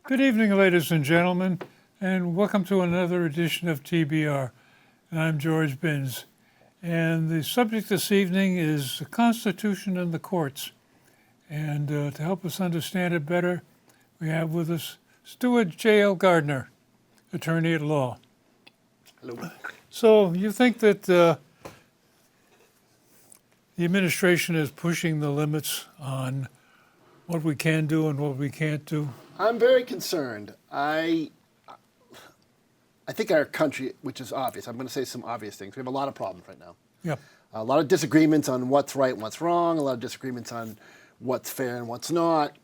Good evening, ladies and gentlemen, and welcome to another edition of TBR. And I'm George Binns. And the subject this evening is the Constitution and the courts. And to help us understand it better, we have with us Stuart JL Gardner, attorney at law. Hello. So you think that the administration is pushing the limits on what we can do and what we can't do? I'm very concerned. I think our country, which is obvious, I'm going to say some obvious things. We have a lot of problems right now. Yeah. A lot of disagreements on what's right and what's wrong, a lot of disagreements on what's fair and what's not.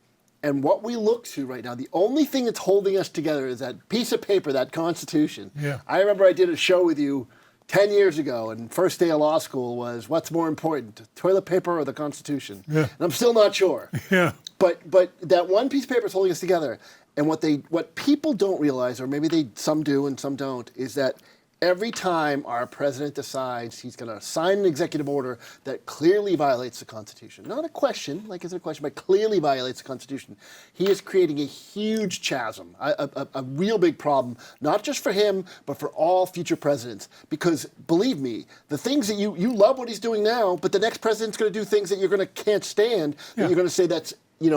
And what we look to right now, the only thing that's holding us together is that piece of paper, that Constitution. Yeah. I remember I did a show with you 10 years ago, and first day of law school was, what's more important, toilet paper or the Constitution? Yeah. And I'm still not sure. Yeah. But that one piece of paper is holding us together. And what people don't realize, or maybe some do and some don't, is that every time our president decides he's going to sign an executive order that clearly violates the Constitution, not a question, like is it a question, but clearly violates the Constitution, he is creating a huge chasm, a real big problem, not just for him, but for all future presidents. Because believe me, the things that you love what he's doing now, but the next president's going to do things that you're can't stand, that you're going to say that's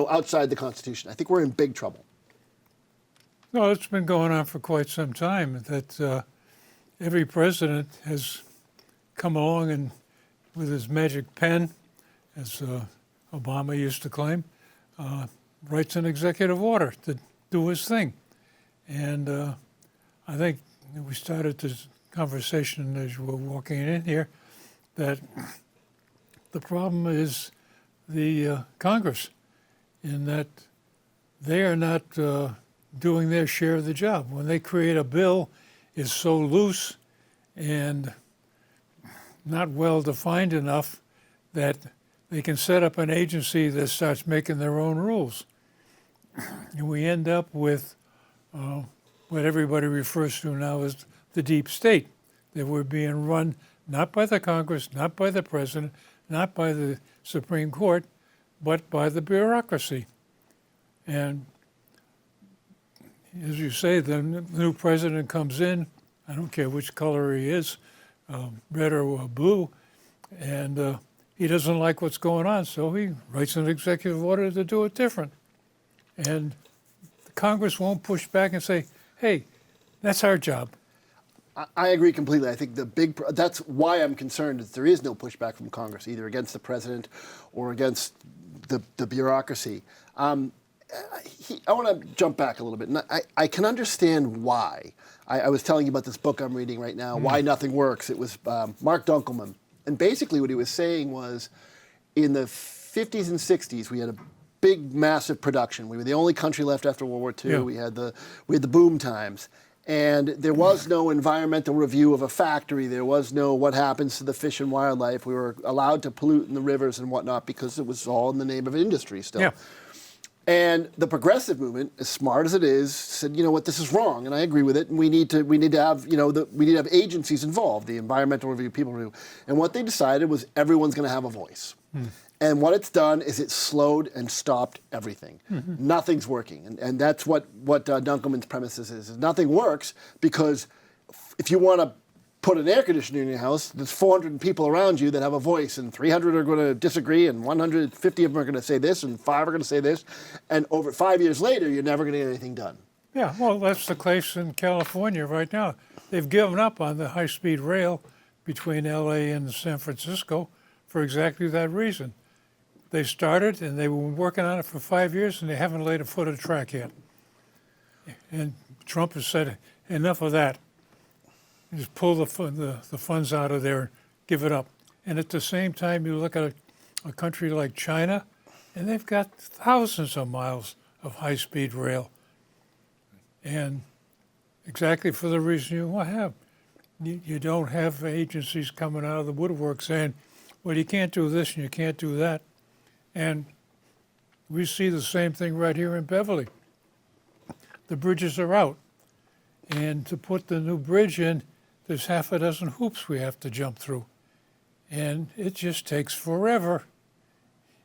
outside the Constitution. I think we're in big trouble. No, it's been going on for quite some time that every president has come along and with his magic pen, as Obama used to claim, writes an executive order to do his thing. And I think we started this conversation as you were walking in here, that the problem is the Congress, in that they are not doing their share of the job. When they create a bill, it's so loose and not well defined enough that they can set up an agency that starts making their own rules. And we end up with what everybody refers to now as the deep state, that we're being run not by the Congress, not by the president, not by the Supreme Court, but by the bureaucracy. And as you say, the new president comes in, I don't care which color he is, red or blue, and he doesn't like what's going on, so he writes an executive order to do it different. And the Congress won't push back and say, hey, that's our job. I agree completely. I think that's why I'm concerned that there is no pushback from Congress, either against the president or against the bureaucracy. I want to jump back a little bit. And I can understand why. I was telling you about this book I'm reading right now, Why Nothing Works. It was Marc Dunkelman. And basically what he was saying was, in the 50s and 60s, we had a big, massive production. We were the only country left after World War II. Yeah. We had the boom times. And there was no environmental review of a factory. There was no what happens to the fish and wildlife. We were allowed to pollute in the rivers and whatnot because it was all in the name of industry still. Yeah. And the progressive movement, as smart as it is, said, you know what, this is wrong, and I agree with it. And we need to have, we need to have agencies involved, the environmental review, people review. And what they decided was everyone's going to have a voice. And what it's done is it slowed and stopped everything. Nothing's working, and that's what Dunkelman's premises is. Nothing works because if you want to put an air conditioner in your house, there's 400 people around you that have a voice, and 300 are going to disagree, and 150 of them are going to say this, and 5 are going to say this, and over 5 years later, you're never going to get anything done. Yeah, well, that's the case in California right now. They've given up on the high-speed rail between LA and San Francisco for exactly that reason. They started, and they were working on it for 5 years, and they haven't laid a foot of track yet. And Trump has said, enough of that. Just pull the funds out of there and give it up. And at the same time, you look at a country like China, and they've got thousands of miles of high-speed rail. And exactly for the reason you have. You don't have agencies coming out of the woodwork saying, well, you can't do this and you can't do that. And we see the same thing right here in Beverly. The bridges are out. And to put the new bridge in, there's half a dozen hoops we have to jump through. And it just takes forever.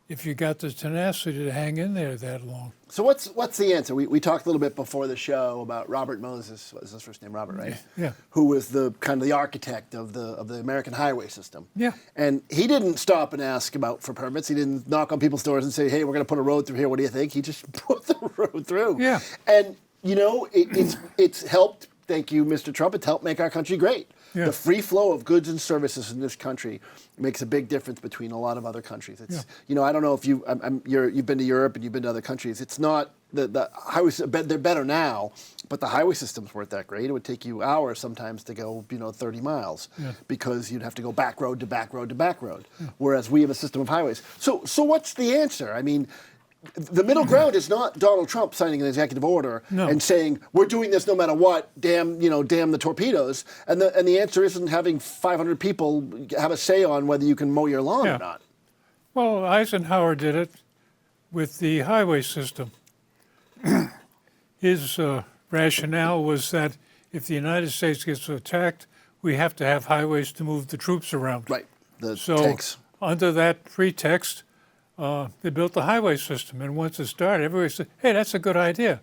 if you got the tenacity to hang in there that long. So what's the answer? We talked a little bit before the show about Robert Moses. What is his first name? Robert, right? Yeah. Who was the kind of the architect of the American highway system. Yeah. And he didn't stop and ask for permits. He didn't knock on people's doors and say, "Hey, we're going to put a road through here. What do you think?" He just put the road through. Yeah. And it's helped. Thank you, Mr. Trump. It's helped make our country great. Yeah. The free flow of goods and services in this country makes a big difference between a lot of other countries. It's I don't know if you've been to Europe and you've been to other countries. It's not the highways. They're better now, but the highway systems weren't that great. It would take you hours sometimes to go 30 miles because you'd have to go back road to back road to back road. Whereas we have a system of highways. So what's the answer? I mean, the middle ground is not Donald Trump signing an executive order and saying we're doing this no matter what. Damn the torpedoes. And the answer isn't having 500 people have a say on whether you can mow your lawn or not. Well, Eisenhower did it with the highway system. His rationale was that if the United States gets attacked, we have to have highways to move the troops around. Right. The So tanks. under that pretext, they built the highway system. And once it started, everybody said, hey, that's a good idea.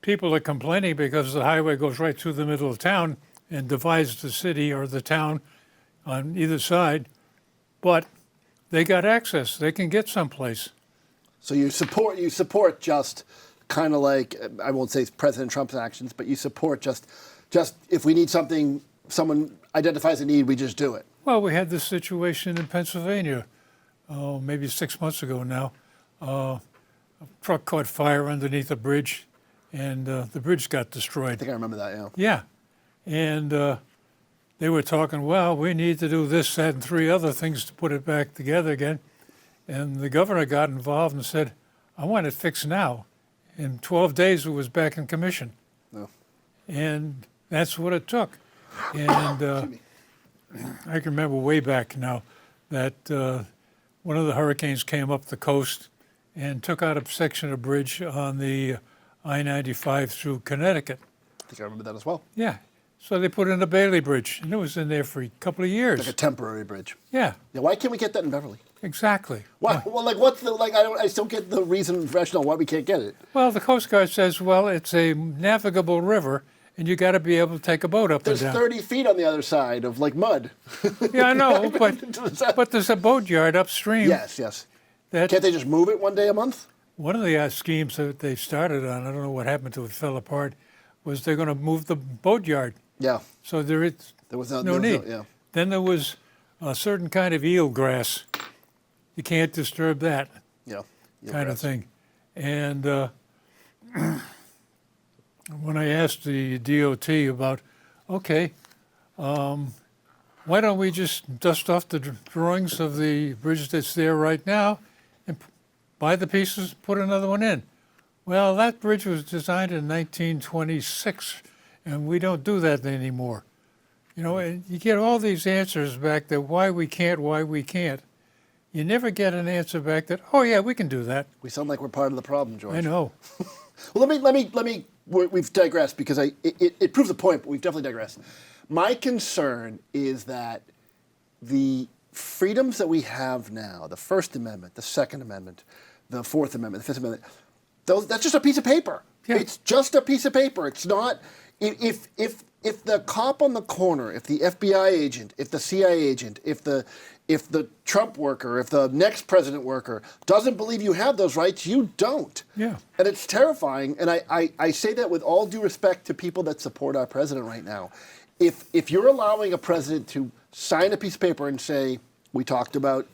People are complaining because the highway goes right through the middle of town and divides the city or the town on either side. But they got access. They can get someplace. So you support just kind of like, I won't say President Trump's actions, but you support just if we need something, someone identifies a need, we just do it. Well, we had this situation in Pennsylvania, maybe 6 months ago now. A truck caught fire underneath a bridge, and the bridge got I destroyed. think I remember that, yeah. Yeah. And they were talking, well, we need to do this, that, and three other things to put it back together again. And the governor got involved and said, I want it fixed now. In 12 days, it was back in commission. No. And that's what it took. And I can remember way back now that one of the hurricanes came up the coast and took out a section of bridge on the I-95 through Connecticut. I think I remember that as well. Yeah. So they put in a Bailey Bridge, and it was in there for a couple of years. Like a temporary bridge. Yeah, Yeah. Why can't we get that in Beverly? exactly. Why? Well, like, what's the like? I still get the reason rationale why we can't get it. Well, the Coast Guard says, well, it's a navigable river, and you got to be able to take a boat up There's and down. 30 feet on the other side of like mud. Yeah, I know, but there's a boat yard upstream. Yes. That Can't they just move it one day a month? one of the schemes that they started on, I don't know what happened to it, fell apart, was they're going to move the boat yard. Yeah. So there is There was no there was need. yeah. Then there was a certain kind of eel grass. You can't disturb that Yeah. kind of thing. And when I asked the DOT about, okay, why don't we just dust off the drawings of the bridge that's there right now and buy the pieces, put another one in? Well, that bridge was designed in 1926, and we don't do that anymore. You know, and you get all these answers back that why we can't. You never get an answer back that, oh yeah, we can do that. We sound like we're part of the problem, George. I know. Well, let me. We've digressed because it proves a point, but we've definitely digressed. My concern is that the freedoms that we have now, the First Amendment, the Second Amendment, the Fourth Amendment, the Fifth Amendment, that's just a piece of paper. Yeah. It's just a piece of paper. It's not. If the cop on the corner, if the FBI agent, if the CIA agent, if the Trump worker, if the next president worker doesn't believe you have those rights, you don't. Yeah. And it's terrifying. And I say that with all due respect to people that support our president right now. If you're allowing a president to sign a piece of paper and say, we talked about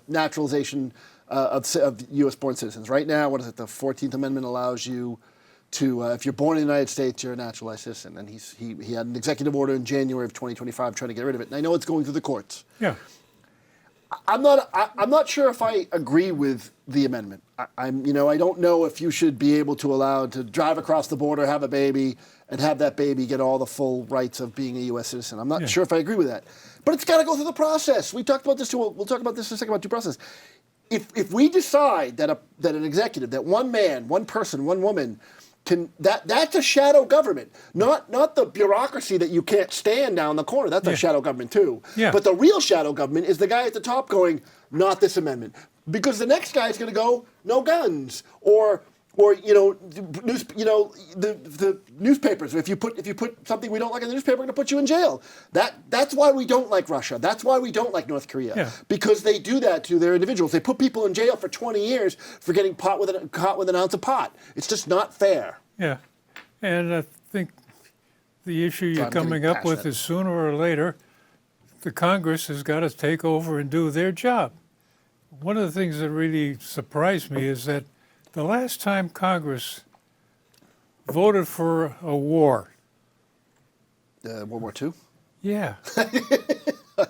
naturalization of U.S.-born citizens. Right now, what is it? The 14th Amendment allows you to, if you're born in the United States, you're a naturalized citizen. And he had an executive order in January of 2025 trying to get rid of it. And I know it's going through the courts. Yeah. I'm not sure if I agree with the amendment. I don't know if you should be able to allow to drive across the border, have a baby, and have that baby get all the full rights of being a U.S. citizen. I'm not sure if I agree with that. But it's got to go through the process. We talked about this too. We'll talk about this in a second about due process. If we decide that an executive, that one man, one person, one woman that's a shadow government, not the bureaucracy that you can't stand down the corner. That's a shadow government too. Yeah. But the real shadow government is the guy at the top going, not this amendment. because the next guy is going to go no guns or the newspapers. If you put something we don't like in the newspaper, we're going to put you in jail. That's why we don't like Russia. That's why we don't like North Korea. Yeah. Because they do that to their individuals. They put people in jail for 20 years for getting caught with an ounce of pot. It's just not fair. Yeah, and I think the issue you're I'm getting coming up with passionate. is sooner or later, the Congress has got to take over and do their job. One of the things that really surprised me is that the last time Congress voted for a war, World War II? yeah,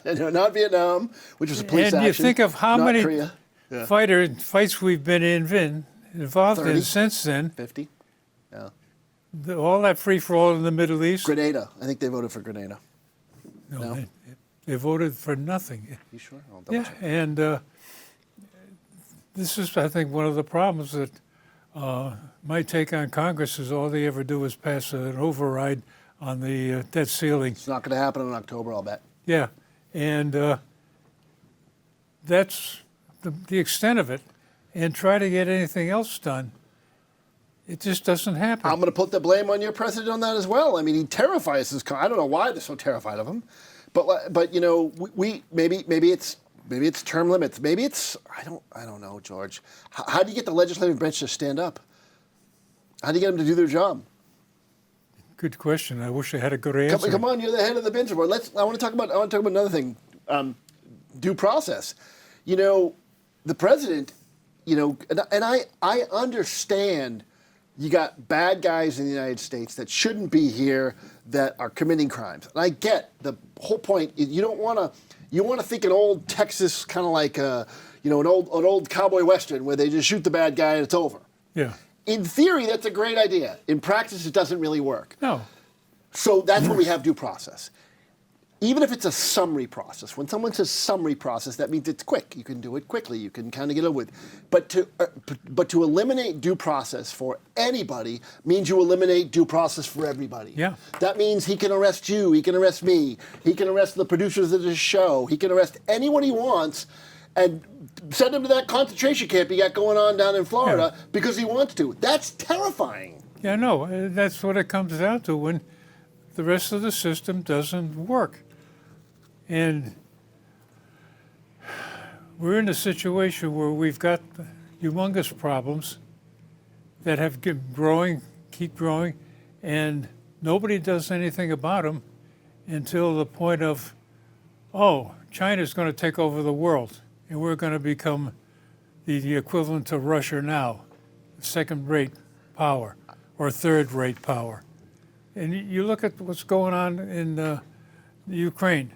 No, not Vietnam, which was a police and action. you think of how not many Korea. Yeah. fights we've been involved 30. in since then, 50? Yeah. all that free-for-all in the Middle East. Grenada. I think they voted for Grenada. No, No? they voted for nothing. You sure? I'll double Yeah, check. and this is, I think, one of the problems that my take on Congress is all they ever do is pass an override on the debt ceiling. It's not going to happen in October, I'll bet. Yeah, and that's the extent of it. And try to get anything else done, it just doesn't happen. I'm going to put the blame on your president on that as well. I mean, he terrifies his. I don't know why they're so terrified of him, but you know, we maybe it's term limits. Maybe it's I don't know, George. How do you get the legislative branch to stand up? How do you get them to do their job? Good question. I wish I had a good answer. Come on, you're the head of the bench board. I want to talk about another thing. Due process. You know, the president. You know, and I understand. You got bad guys in the United States that shouldn't be here that are committing crimes. And I get the whole point. You don't want to. You want to think an old Texas kind of like an old cowboy western where they just shoot the bad guy and it's over. Yeah. In theory, that's a great idea. In practice, it doesn't really work. No. So that's where we have due process. Even if it's a summary process, when someone says summary process, that means it's quick. You can do it quickly. You can kind of get over with. But to eliminate due process for anybody means you eliminate due process for everybody. Yeah. That means he can arrest you. He can arrest me. He can arrest the producers of this show. He can arrest anyone he wants and send him to that concentration camp he got going on down in Florida because he wants to. That's terrifying. Yeah, no, that's what it comes down to when the rest of the system doesn't work. And we're in a situation where we've got humongous problems that have keep growing, and nobody does anything about them until the point of, oh, China's going to take over the world, and we're going to become the equivalent to Russia now, second-rate power or third-rate power. And you look at what's going on in Ukraine.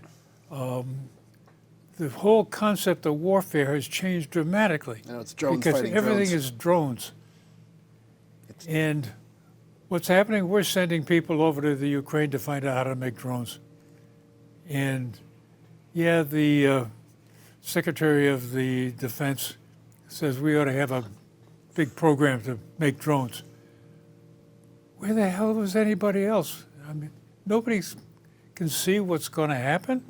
The whole concept of warfare has changed dramatically. You know, it's drones because fighting everything drones. is drones. And what's happening, we're sending people over to the Ukraine to find out how to make drones. And yeah, the Secretary of the Defense says we ought to have a big program to make drones. Where the hell was anybody else? I mean, nobody can see what's going to happen.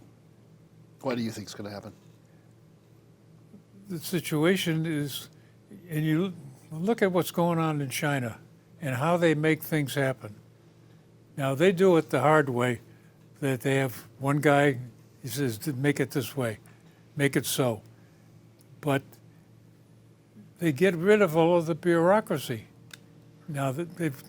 What do you think is going to happen? The situation is, and you look at what's going on in China and how they make things happen. Now, they do it the hard way, that they have one guy, he says, make it this way, make it so. But they get rid of all of the bureaucracy. Now, they've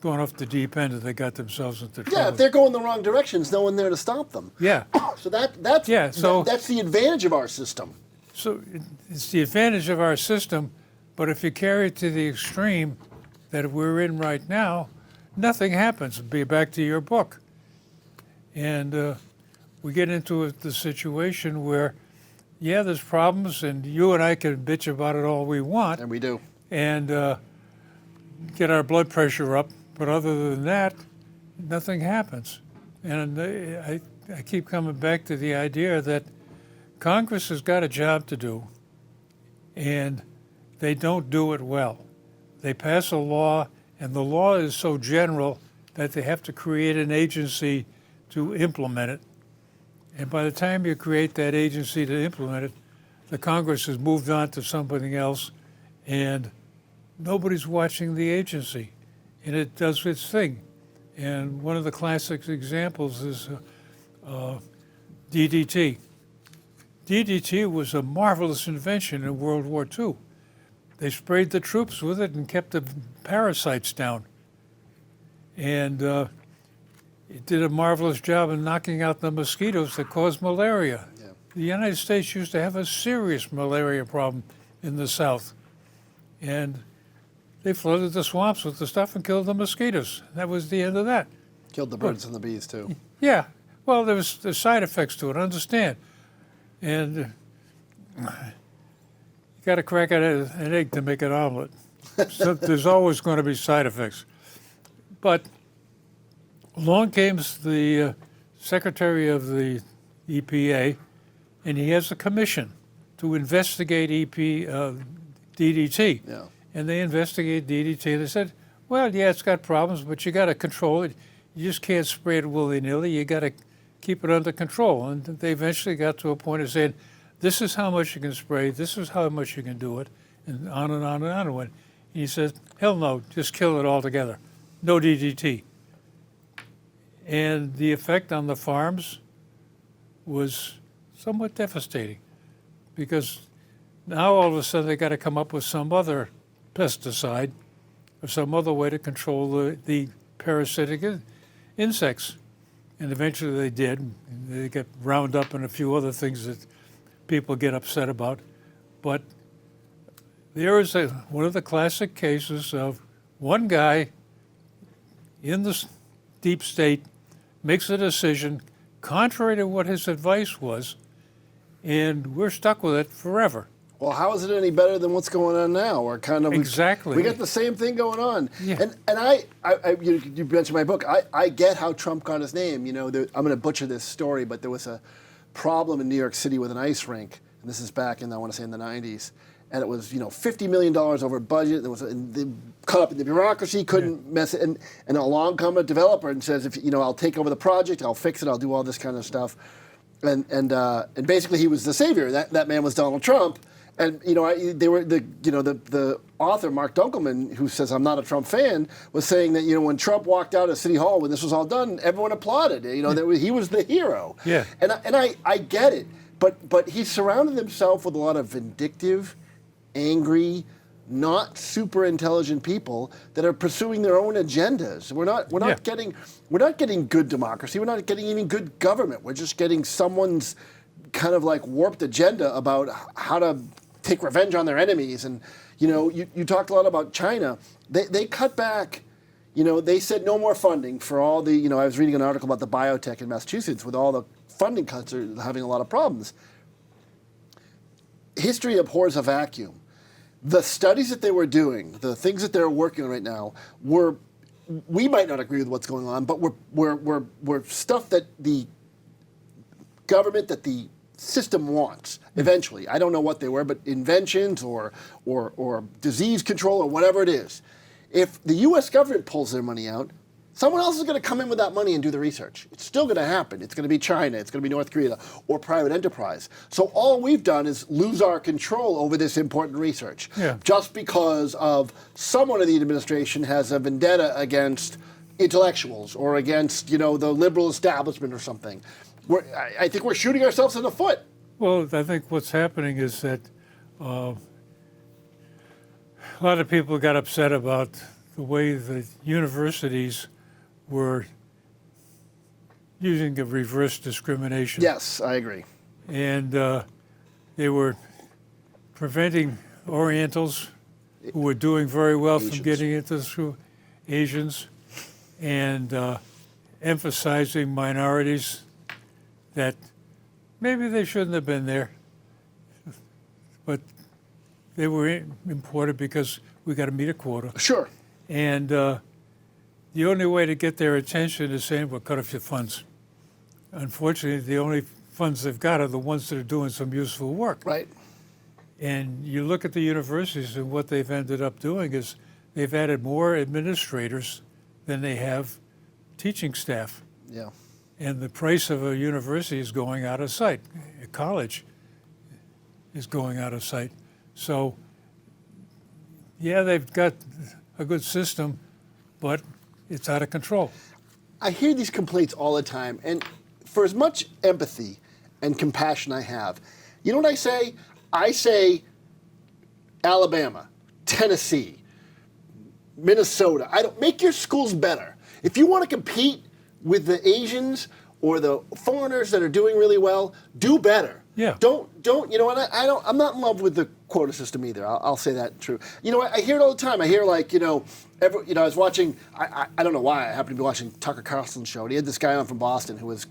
gone off the deep end and they got themselves into trouble. Yeah, if they're going the wrong direction, there's no one there to stop them. Yeah. So that's the advantage of our system. So it's the advantage of our system, but if you carry it to the extreme that we're in right now, nothing happens. Be back to your book. And we get into the situation where, yeah, there's problems, and you and I can bitch about it all we want. And we do. And get our blood pressure up, but other than that, nothing happens. And I keep coming back to the idea that Congress has got a job to do, and they don't do it well. They pass a law, and the law is so general that they have to create an agency to implement it. And by the time you create that agency to implement it, the Congress has moved on to something else, and nobody's watching the agency, and it does its thing. And one of the classic examples is DDT. DDT was a marvelous invention in World War II. They sprayed the troops with it and kept the parasites down. And it did a marvelous job in knocking out the mosquitoes that cause malaria. Yeah. The United States used to have a serious malaria problem in the South. And they flooded the swamps with the stuff and killed the mosquitoes. That was the end of that. Killed the birds and the bees too. Yeah. Well, there's side effects to it, understand. And you got to crack an egg to make an omelet. So there's always going to be side effects. But along came the secretary of the EPA, and he has a commission to investigate DDT. Yeah. And they investigated DDT. They said, well, yeah, it's got problems, but you got to control it. You just can't spray it willy-nilly. You got to keep it under control. And they eventually got to a point of saying, this is how much you can spray, this is how much you can do it, and on and on and on it went. And he said, hell no, just kill it altogether. No DDT. And the effect on the farms was somewhat devastating, because now all of a sudden they got to come up with some other pesticide or some other way to control the parasitic insects. And eventually they did. They got Roundup and a few other things that people get upset about. But there is one of the classic cases of one guy in the deep state makes a decision contrary to what his advice was, and we're stuck with it forever. Well, how is it any better than what's going on now? Or kind of Exactly. We got the same thing going on. Yeah. And you mentioned my book. I get how Trump got his name. You know, I'm going to butcher this story, but there was a problem in New York City with an ice rink, and this is back in, I want to say, in the 90s. And it was, $50 million over budget. There was they caught up in the bureaucracy, couldn't mess it. And along comes a developer and says, I'll take over the project, I'll fix it, I'll do all this kind of stuff. And basically he was the savior. That man was Donald Trump. And the author Marc Dunkelman, who says I'm not a Trump fan, was saying that when Trump walked out of City Hall when this was all done, everyone applauded. That he was the hero. Yeah. And I get it, but he surrounded himself with a lot of vindictive, angry, not super intelligent people that are pursuing their own agendas. We're not getting good democracy. We're not getting even good government. We're just getting someone's kind of like warped agenda about how to take revenge on their enemies. And you talked a lot about China. They cut back. They said no more funding for all the. I was reading an article about the biotech in Massachusetts with all the funding cuts are having a lot of problems. History abhors a vacuum. The studies that they were doing, the things that they're working on right now, we might not agree with what's going on, but were stuff that the government, that the system wants eventually. I don't know what they were, but inventions or disease control or whatever it is. If the U.S. government pulls their money out, someone else is going to come in with that money and do the research. It's still going to happen. It's going to be China. It's going to be North Korea or private enterprise. So all we've done is lose our control over this important research. Yeah. Just because of someone in the administration has a vendetta against intellectuals or against, the liberal establishment or something. I think we're shooting ourselves in the foot. Well, I think what's happening is that a lot of people got upset about the way the universities were using a reverse discrimination. Yes, I agree. And they were preventing Orientals who were doing very well Asians. from getting into the school, Asians, and emphasizing minorities that maybe they shouldn't have been there, but they were imported because we got to meet a quota. Sure. And the only way to get their attention is saying, well, cut off your funds. Unfortunately, the only funds they've got are the ones that are doing some useful work. Right. And you look at the universities, and what they've ended up doing is they've added more administrators than they have teaching staff. Yeah. And And the price of a university is going out of sight, a college. is going out of sight. So, yeah, they've got a good system, but it's out of control. I hear these complaints all the time, and for as much empathy and compassion I have, you know what I say? I say Alabama, Tennessee, Minnesota. I don't make your schools better. If you want to compete with the Asians or the foreigners that are doing really well, do better. Yeah. Don't. You know what? I'm not in love with the quota system either. I'll say that true. You know, I hear it all the time. I hear like, I was watching. I don't know why. I happened to be watching Tucker Carlson's show. And he had this guy on from Boston who was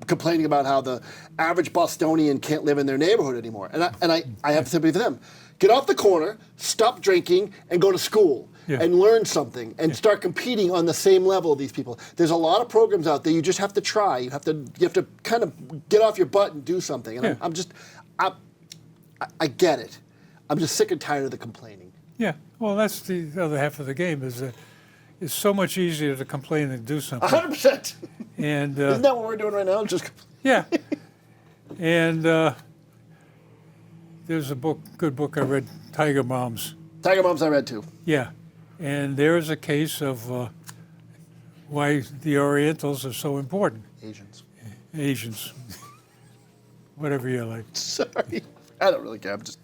complaining about how the average Bostonian can't live in their neighborhood anymore. And I have sympathy for them. Get off the corner, stop drinking, and go to school. Yeah. And learn something and start competing on the same level of these people. There's a lot of programs out there. You just have to try. You have to kind of get off your butt and do something. And Yeah. I get it. I'm just sick and tired of the complaining. Yeah, well, that's the other half of the game, is that it's so much easier to complain than do something. 100%. And Isn't that what we're doing right now? Just yeah. And there's a good book I read, Tiger Moms. Tiger Moms I read too. Yeah, and there is a case of why the Orientals are so important. Asians. Whatever you like. Sorry. I don't really care. I'm just,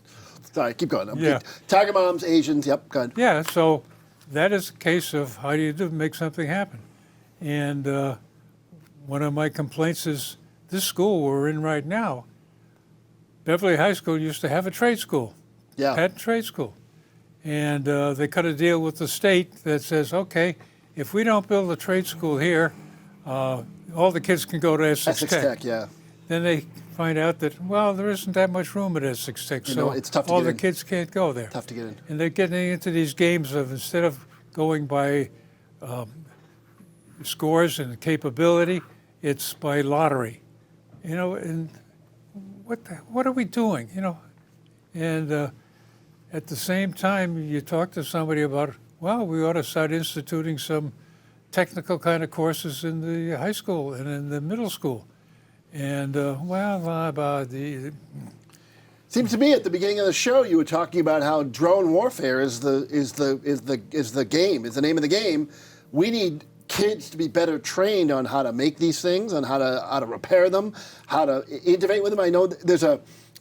sorry, keep going. Yeah. Tiger Moms, Asians, yep, go ahead. Yeah, so that is a case of how do you make something happen. And one of my complaints is this school we're in right now, Beverly High School used to have a trade school. Yeah. Had a trade school. And they cut a deal with the state that says, okay, if we don't build a trade school here, all the kids can go to Essex Tech. Yeah. Then they find out that, well, there isn't that much room at Essex Tech, so it's tough to all get the in. kids can't go there. Tough to get in. And they're getting into these games of, instead of going by scores and capability, it's by lottery. And what are we doing, And at the same time, you talk to somebody about, well, we ought to start instituting some technical kind of courses in the high school and in the middle school. And Seems to me at the beginning of the show you were talking about how drone warfare is the game, is the name of the game. We need kids to be better trained on how to make these things, on how to repair them, how to innovate with them. I know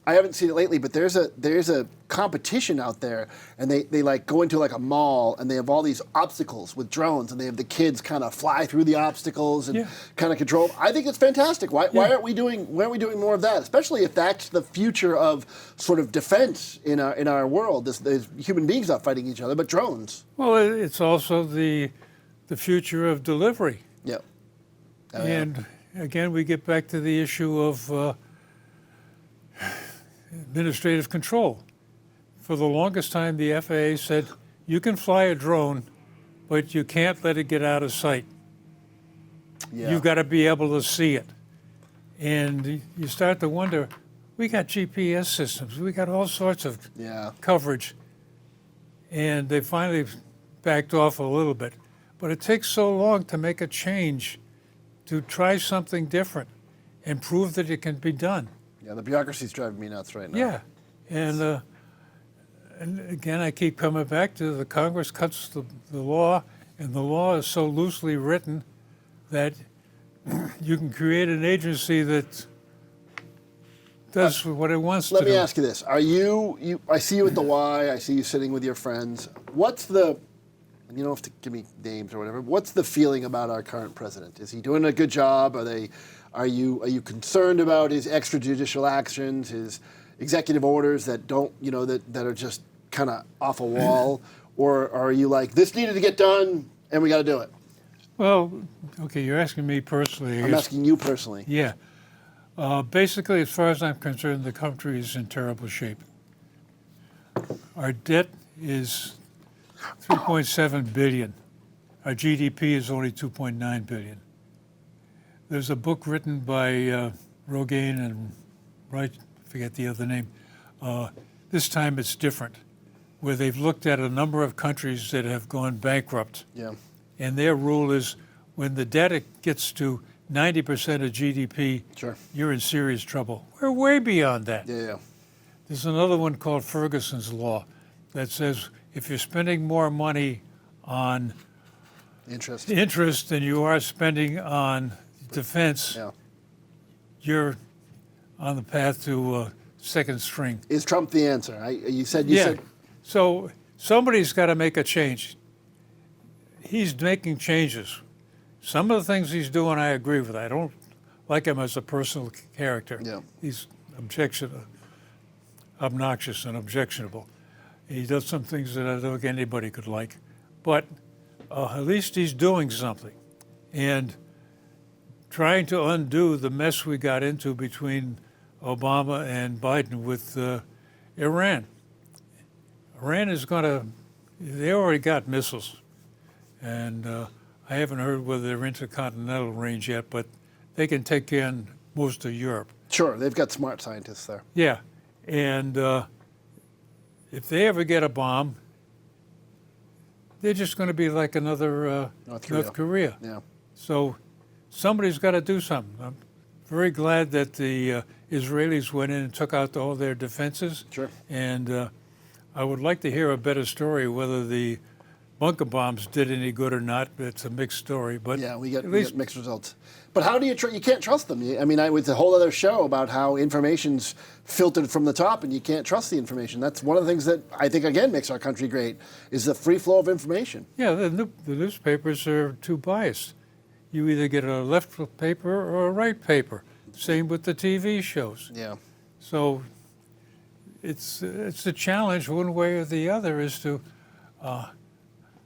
I haven't seen it lately, but there's a competition out there, and they like go into like a mall, and they have all these obstacles with drones, and they have the kids kind of fly through the obstacles and kind of control. I think it's fantastic. Why aren't we doing more of that? Especially if that's the future of sort of defense in our world. There's human beings not fighting each other, but drones. Well, it's also the future of delivery. Yeah. And again, we get back to the issue of administrative control. For the longest time, the FAA said, you can fly a drone, but you can't let it get out of sight. Yeah. You've got to be able to see it. And you start to wonder, we got GPS systems, we got all sorts of coverage. And they finally backed off a little bit. But it takes so long to make a change, to try something different and prove that it can be done. Yeah, the bureaucracy's driving me nuts right now. Yeah, and again, I keep coming back to the Congress cuts the law, and the law is so loosely written that you can create an agency that does what it wants to do. Let me ask you this. Are you I see you at the Y, I see you sitting with your friends. What's the, and you don't have to give me names or whatever, what's the feeling about our current president? Is he doing a good job? Are you concerned about his extrajudicial actions, his executive orders that don't, that are just kind of off a wall? Or are you like, this needed to get done and we got to do it? Well, okay, you're asking me personally. I'm asking you personally. Yeah. Basically, as far as I'm concerned, the country is in terrible shape. Our debt is $3.7 billion. Our GDP is only $2.9 billion. There's a book written by Rogaine and I forget the other name. This time it's different, where they've looked at a number of countries that have gone bankrupt. Yeah. And their rule is when the debt gets to 90% of GDP, you're in serious trouble. We're way beyond that. Yeah. There's another one called Ferguson's Law that says if you're spending more money on interest than you are spending on defense, Yeah. you're on the path to second string. Is Trump the answer? You said. So somebody's got to make a change. He's making changes. Some of the things he's doing, I agree with. I don't like him as a personal character. Yeah. He's obnoxious and objectionable. He does some things that I don't think anybody could like. But at least he's doing something. And trying to undo the mess we got into between Obama and Biden with Iran. Iran is going to, they already got missiles. And I haven't heard whether they're intercontinental range yet, but they can take in most of Europe. Sure, they've got smart scientists there. Yeah. And if they ever get a bomb, they're just going to be like another North Korea. Yeah. So somebody's got to do something. I'm very glad that the Israelis went in and took out all their defenses. Sure. And I would like to hear a better story whether the bunker bombs did any good or not. It's a mixed story, but yeah, we get mixed results. But how do you you can't trust them? I mean, it's a whole other show about how information's filtered from the top, and you can't trust the information. That's one of the things that I think again makes our country great is the free flow of information. Yeah, the newspapers are too biased. You either get a left paper or a right paper. Same with the TV shows. Yeah. So it's a challenge one way or the other as to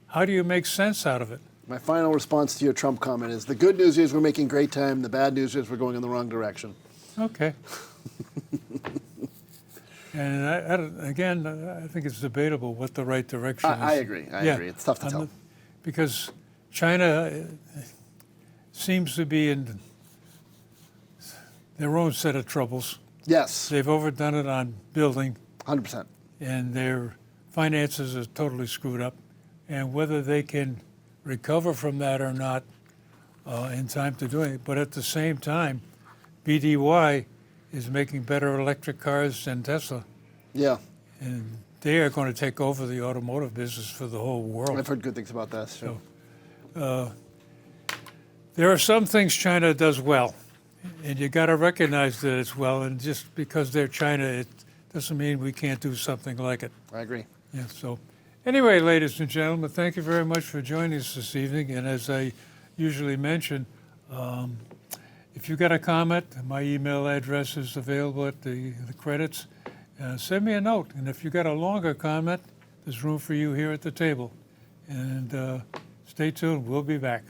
how do you make sense out of it? My final response to your Trump comment is the good news is we're making great time. The bad news is we're going in the wrong direction. Okay. And I think it's debatable what the right direction is. I agree. I agree. It's tough to tell. Because China seems to be in their own set of troubles. Yes. They've overdone it on building. 100%. And their finances are totally screwed up. And whether they can recover from that or not in time to do it. But at the same time, BDY is making better electric cars than Tesla. Yeah. And they are going to take over the automotive business for the whole world. I've heard good things about that. Sure. So there are some things China does well. And you got to recognize that it's well. And just because they're China, it doesn't mean we can't do something like it. I agree. Yeah, so anyway, ladies and gentlemen, thank you very much for joining us this evening. And as I usually mention, if you got a comment, my email address is available at the credits. Send me a note. And if you got a longer comment, there's room for you here at the table. And stay tuned. We'll be back.